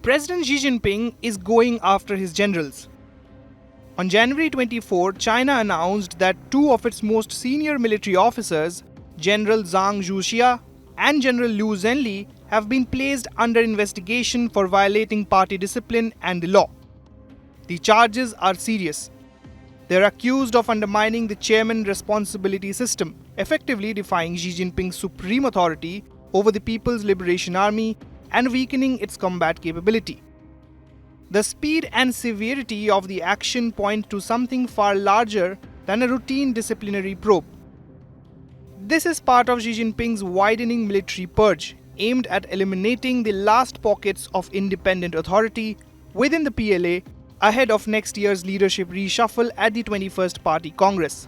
President Xi Jinping is going after his generals. On January 24, China announced that two of its most senior military officers, General Zhang Youxia and General Zhenli, have been placed under investigation for violating party discipline and the law. The charges are serious. They are accused of undermining the chairman responsibility system, effectively defying Xi Jinping's supreme authority over the People's Liberation Army and weakening its combat capability. The speed and severity of the action point to something far larger than a routine disciplinary probe. This is part of Xi Jinping's widening military purge, aimed at eliminating the last pockets of independent authority within the PLA ahead of next year's leadership reshuffle at the 21st Party Congress.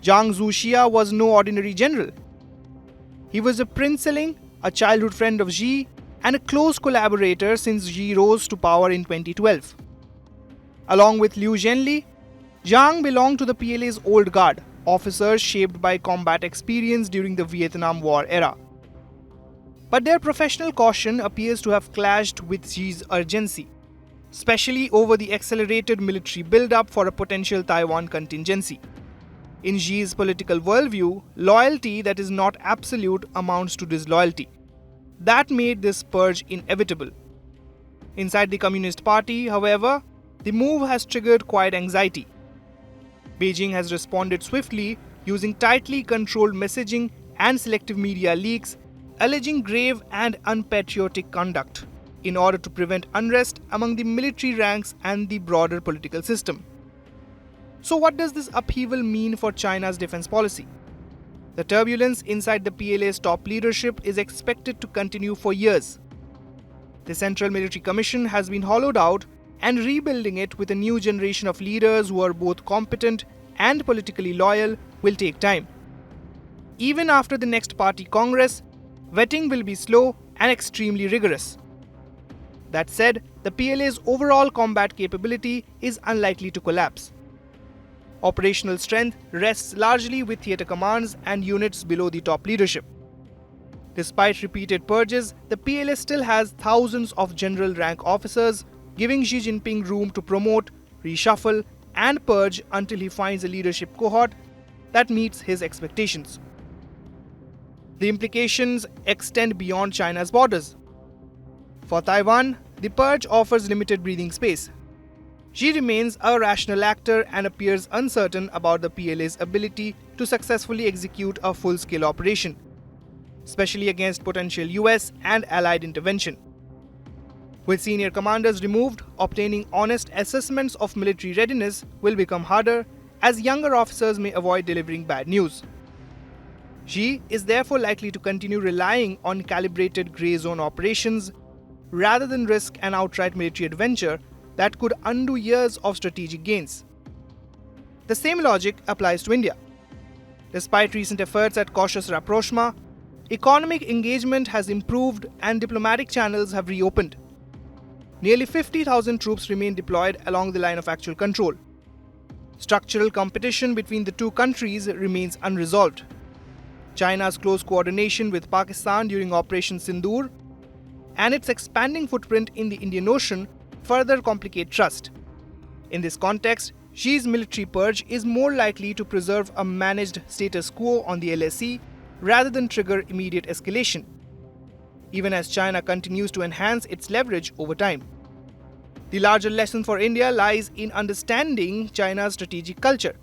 Zhang Youxia was no ordinary general. He was a princeling, a childhood friend of Xi, and a close collaborator since Xi rose to power in 2012. Along with Zhenli, Zhang belonged to the PLA's old guard, officers shaped by combat experience during the Vietnam War era. But their professional caution appears to have clashed with Xi's urgency, especially over the accelerated military build-up for a potential Taiwan contingency. In Xi's political worldview, loyalty that is not absolute amounts to disloyalty. That made this purge inevitable. Inside the Communist Party, however, the move has triggered quiet anxiety. Beijing has responded swiftly, using tightly controlled messaging and selective media leaks, alleging grave and unpatriotic conduct in order to prevent unrest among the military ranks and the broader political system. So what does this upheaval mean for China's defense policy? The turbulence inside the PLA's top leadership is expected to continue for years. The Central Military Commission has been hollowed out, and rebuilding it with a new generation of leaders who are both competent and politically loyal will take time. Even after the next party congress, vetting will be slow and extremely rigorous. That said, the PLA's overall combat capability is unlikely to collapse. Operational strength rests largely with theatre commands and units below the top leadership. Despite repeated purges, the PLA still has thousands of general rank officers, giving Xi Jinping room to promote, reshuffle, and purge until he finds a leadership cohort that meets his expectations. The implications extend beyond China's borders. For Taiwan, the purge offers limited breathing space. Xi remains a rational actor and appears uncertain about the PLA's ability to successfully execute a full-scale operation, especially against potential US and allied intervention. With senior commanders removed, obtaining honest assessments of military readiness will become harder, as younger officers may avoid delivering bad news. Xi is therefore likely to continue relying on calibrated grey zone operations rather than risk an outright military adventure that could undo years of strategic gains. The same logic applies to India. Despite recent efforts at cautious rapprochement, economic engagement has improved and diplomatic channels have reopened. Nearly 50,000 troops remain deployed along the line of actual control. Structural competition between the two countries remains unresolved. China's close coordination with Pakistan during Operation Sindoor and its expanding footprint in the Indian Ocean further complicate trust. In this context, Xi's military purge is more likely to preserve a managed status quo on the LAC rather than trigger immediate escalation, even as China continues to enhance its leverage over time. The larger lesson for India lies in understanding China's strategic culture.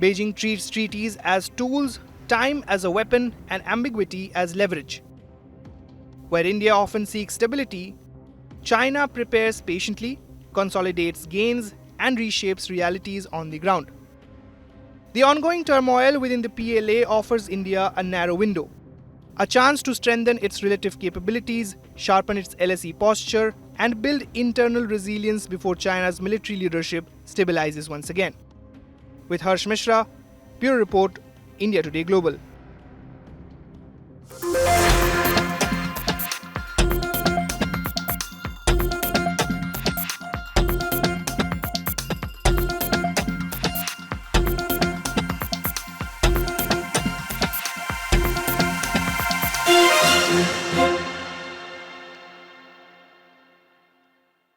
Beijing treats treaties as tools, time as a weapon, and ambiguity as leverage. Where India often seeks stability, China prepares patiently, consolidates gains, and reshapes realities on the ground. The ongoing turmoil within the PLA offers India a narrow window, a chance to strengthen its relative capabilities, sharpen its LAC posture, and build internal resilience before China's military leadership stabilizes once again. With Harsh Mishra, Bureau Report, India Today Global.